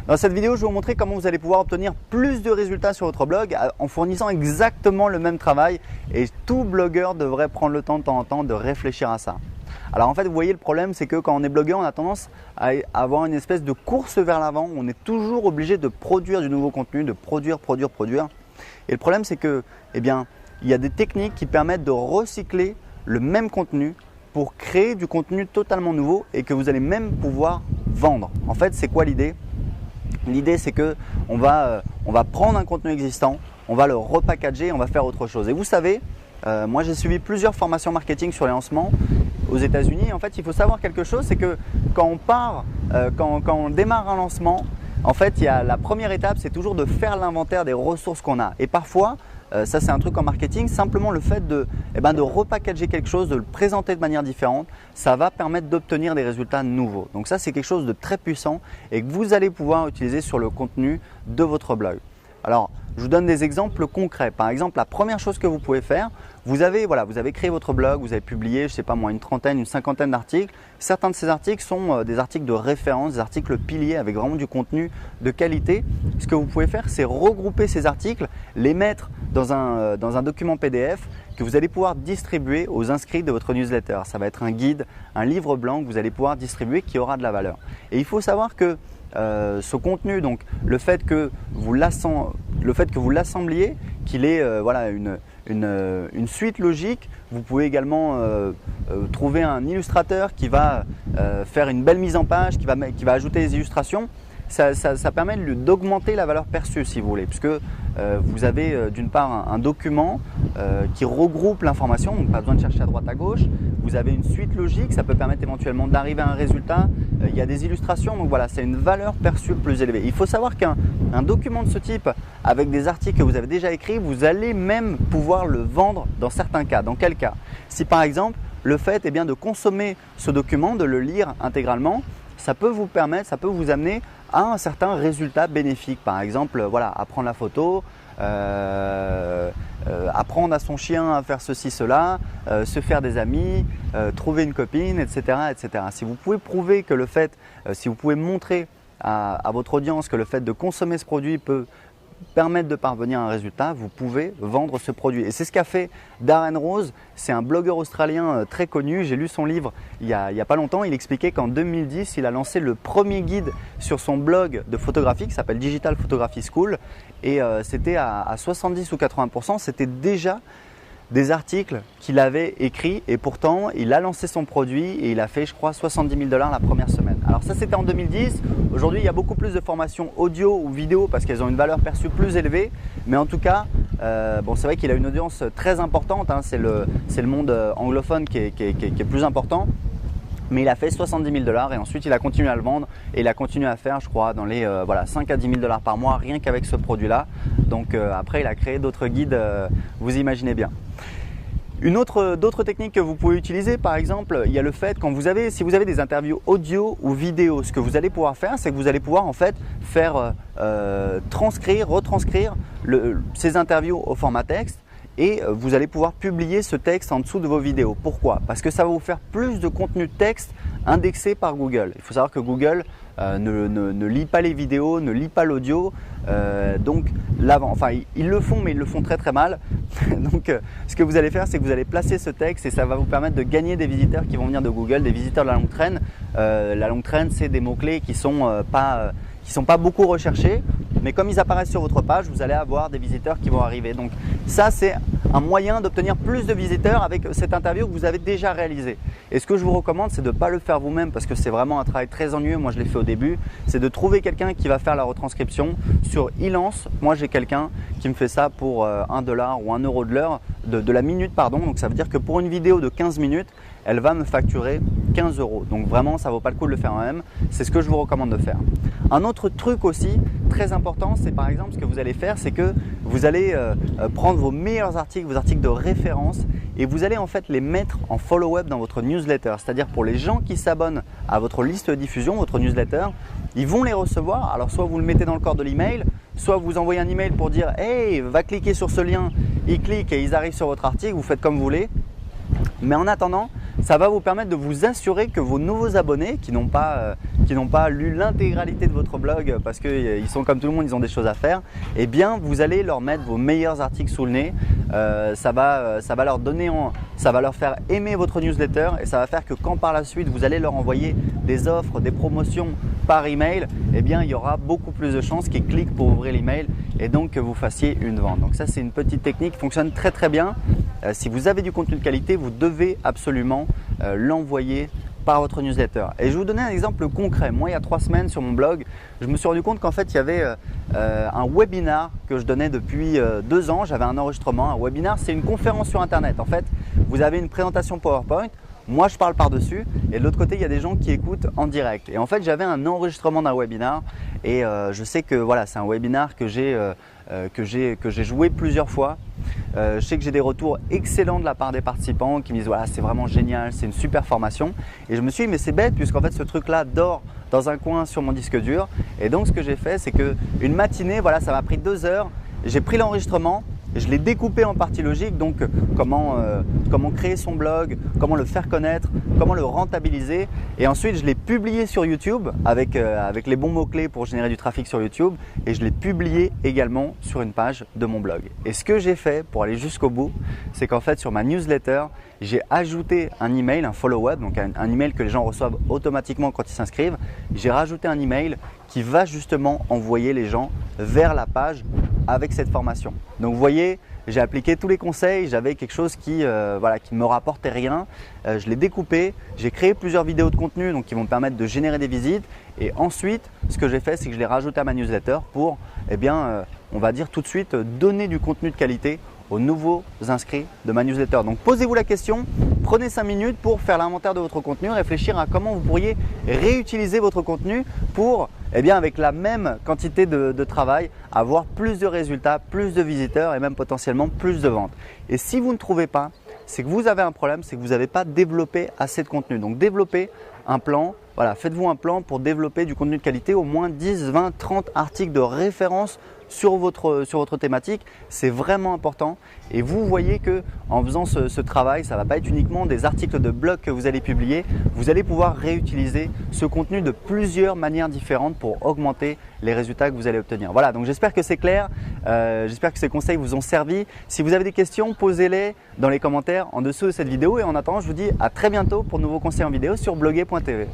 Dans cette vidéo, je vais vous montrer comment vous allez pouvoir obtenir plus de résultats sur votre blog en fournissant exactement le même travail, et tout blogueur devrait prendre le temps de temps en temps de réfléchir à ça. Alors en fait, vous voyez, le problème, c'est que quand on est blogueur, on a tendance à avoir une espèce de course vers l'avant. On est toujours obligé de produire du nouveau contenu, de produire. Et le problème, c'est que, il y a des techniques qui permettent de recycler le même contenu pour créer du contenu totalement nouveau et que vous allez même pouvoir vendre. En fait, c'est quoi l'idée? L'idée, c'est que on va prendre un contenu existant, on va le repackager, on va faire autre chose. Et vous savez, moi j'ai suivi plusieurs formations marketing sur les lancements aux États-Unis. En fait, il faut savoir quelque chose, c'est que quand on démarre un lancement, en fait, la première étape, c'est toujours de faire l'inventaire des ressources qu'on a. Et parfois, ça c'est un truc en marketing, simplement le fait de repackager quelque chose, de le présenter de manière différente, ça va permettre d'obtenir des résultats nouveaux. Donc ça, c'est quelque chose de très puissant et que vous allez pouvoir utiliser sur le contenu de votre blog. Alors, je vous donne des exemples concrets. Par exemple, la première chose que vous pouvez faire, vous avez créé votre blog, vous avez publié, je ne sais pas moi, une trentaine, une cinquantaine d'articles. Certains de ces articles sont des articles de référence, des articles piliers avec vraiment du contenu de qualité. Ce que vous pouvez faire, c'est regrouper ces articles, les mettre dans un document PDF que vous allez pouvoir distribuer aux inscrits de votre newsletter. Ça va être un guide, un livre blanc que vous allez pouvoir distribuer qui aura de la valeur. Et il faut savoir que ce contenu, donc le fait que vous l'assembliez, qu'il ait une suite logique. Vous pouvez également trouver un illustrateur qui va faire une belle mise en page, qui va ajouter des illustrations. Ça permet d'augmenter la valeur perçue, si vous voulez, puisque vous avez d'une part un document qui regroupe l'information, donc pas besoin de chercher à droite à gauche. Vous avez une suite logique, ça peut permettre éventuellement d'arriver à un résultat. Il y a des illustrations, donc voilà, c'est une valeur perçue plus élevée. Il faut savoir qu'un document de ce type, avec des articles que vous avez déjà écrits, vous allez même pouvoir le vendre dans certains cas. Dans quel cas? Si par exemple, le fait de consommer ce document, de le lire intégralement, ça peut vous amener à un certain résultat bénéfique. Par exemple, apprendre la photo, apprendre à son chien à faire ceci, cela, se faire des amis, trouver une copine, etc., etc. Si vous pouvez prouver que si vous pouvez montrer à votre audience que le fait de consommer ce produit peut permettre de parvenir à un résultat, vous pouvez vendre ce produit. Et c'est ce qu'a fait Darren Rose. C'est un blogueur australien très connu. J'ai lu son livre il y a pas longtemps. Il expliquait qu'en 2010, il a lancé le premier guide sur son blog de photographie qui s'appelle Digital Photography School. Et c'était à 70 ou 80%, c'était déjà des articles qu'il avait écrits, et pourtant il a lancé son produit et il a fait, je crois, 70 000 $ la première semaine. Alors ça, c'était en 2010. Aujourd'hui, il y a beaucoup plus de formations audio ou vidéo parce qu'elles ont une valeur perçue plus élevée. Mais en tout cas, c'est vrai qu'il a une audience très importante, hein. C'est le monde anglophone qui est plus important. Mais il a fait 70 000 $ et ensuite il a continué à le vendre et il a continué à faire, je crois, dans les 5 à 10 000 $ par mois, rien qu'avec ce produit-là. Donc après, il a créé d'autres guides, vous imaginez bien. D'autres techniques que vous pouvez utiliser, par exemple, il y a le fait si vous avez des interviews audio ou vidéo, ce que vous allez pouvoir faire, c'est que vous allez pouvoir en fait faire retranscrire ces interviews au format texte. Et vous allez pouvoir publier ce texte en dessous de vos vidéos. Pourquoi? Parce que ça va vous faire plus de contenu texte indexé par Google. Il faut savoir que Google ne lit pas les vidéos, ne lit pas l'audio. Ils le font, mais ils le font très très mal. Donc ce que vous allez faire, c'est que vous allez placer ce texte et ça va vous permettre de gagner des visiteurs qui vont venir de Google, des visiteurs de la longue traîne. La longue traîne, c'est des mots-clés qui sont pas beaucoup recherchés. Mais comme ils apparaissent sur votre page, vous allez avoir des visiteurs qui vont arriver. Donc ça, c'est un moyen d'obtenir plus de visiteurs avec cette interview que vous avez déjà réalisée. Et ce que je vous recommande, c'est de ne pas le faire vous-même parce que c'est vraiment un travail très ennuyeux. Moi, je l'ai fait au début. C'est de trouver quelqu'un qui va faire la retranscription sur Elance. Moi, j'ai quelqu'un qui me fait ça pour 1 $ ou 1 € de l'heure, de la minute, pardon. Donc ça veut dire que pour une vidéo de 15 minutes, elle va me facturer 15 €. Donc vraiment, ça ne vaut pas le coup de le faire moi-même. C'est ce que je vous recommande de faire. Un autre truc aussi très important, c'est par exemple ce que vous allez faire, c'est que vous allez prendre vos meilleurs articles, vos articles de référence, et vous allez en fait les mettre en follow-up dans votre newsletter. C'est-à-dire pour les gens qui s'abonnent à votre liste de diffusion, votre newsletter, ils vont les recevoir. Alors soit vous le mettez dans le corps de l'email, soit vous envoyez un email pour dire « Hey, va cliquer sur ce lien », ils cliquent et ils arrivent sur votre article, vous faites comme vous voulez. Mais en attendant, ça va vous permettre de vous assurer que vos nouveaux abonnés qui n'ont pas qui n'ont pas lu l'intégralité de votre blog parce qu'ils sont comme tout le monde, ils ont des choses à faire, eh bien vous allez leur mettre vos meilleurs articles sous le nez. Ça va leur faire aimer votre newsletter et ça va faire que quand par la suite vous allez leur envoyer des offres, des promotions par email, eh bien il y aura beaucoup plus de chances qu'ils cliquent pour ouvrir l'email et donc que vous fassiez une vente. Donc ça, c'est une petite technique qui fonctionne très très bien. Si vous avez du contenu de qualité, vous devez absolument l'envoyer par votre newsletter. Et je vais vous donner un exemple concret. Moi, il y a 3 semaines sur mon blog, je me suis rendu compte qu'en fait, il y avait un webinar que je donnais depuis 2 ans. J'avais un enregistrement. Un webinar, c'est une conférence sur Internet. En fait, vous avez une présentation PowerPoint. Moi, je parle par-dessus et de l'autre côté, il y a des gens qui écoutent en direct. Et en fait, j'avais un enregistrement d'un webinar et je sais que voilà, c'est un webinar que j'ai joué plusieurs fois. Je sais que j'ai des retours excellents de la part des participants qui me disent voilà, c'est vraiment génial, c'est une super formation. Et je me suis dit mais c'est bête puisqu'en fait ce truc-là dort dans un coin sur mon disque dur. Et donc ce que j'ai fait, c'est qu'une matinée, voilà, ça m'a pris 2 heures. J'ai pris l'enregistrement. Je l'ai découpé en parties logiques, donc comment créer son blog, comment le faire connaître, comment le rentabiliser. Et ensuite, je l'ai publié sur YouTube avec les bons mots-clés pour générer du trafic sur YouTube. Et je l'ai publié également sur une page de mon blog. Et ce que j'ai fait pour aller jusqu'au bout, c'est qu'en fait, sur ma newsletter, j'ai ajouté un email, un follow-up, donc un email que les gens reçoivent automatiquement quand ils s'inscrivent. J'ai rajouté un email qui va justement envoyer les gens vers la page avec cette formation. Donc vous voyez, j'ai appliqué tous les conseils, j'avais quelque chose qui me rapportait rien. Je l'ai découpé, j'ai créé plusieurs vidéos de contenu donc qui vont me permettre de générer des visites. Et ensuite, ce que j'ai fait, c'est que je l'ai rajouté à ma newsletter pour, on va dire tout de suite, donner du contenu de qualité aux nouveaux inscrits de ma newsletter. Donc posez-vous la question, prenez 5 minutes pour faire l'inventaire de votre contenu, réfléchir à comment vous pourriez réutiliser votre contenu pour, avec la même quantité de travail, avoir plus de résultats, plus de visiteurs et même potentiellement plus de ventes. Et si vous ne trouvez pas, c'est que vous avez un problème, c'est que vous n'avez pas développé assez de contenu. Donc développez un plan, faites-vous un plan pour développer du contenu de qualité, au moins 10, 20, 30 articles de référence sur votre thématique. C'est vraiment important et vous voyez que en faisant ce travail, ça ne va pas être uniquement des articles de blog que vous allez publier, vous allez pouvoir réutiliser ce contenu de plusieurs manières différentes pour augmenter les résultats que vous allez obtenir. Voilà, donc j'espère que c'est clair, j'espère que ces conseils vous ont servi. Si vous avez des questions, posez-les dans les commentaires en dessous de cette vidéo et en attendant, je vous dis à très bientôt pour de nouveaux conseils en vidéo sur bloguer.tv.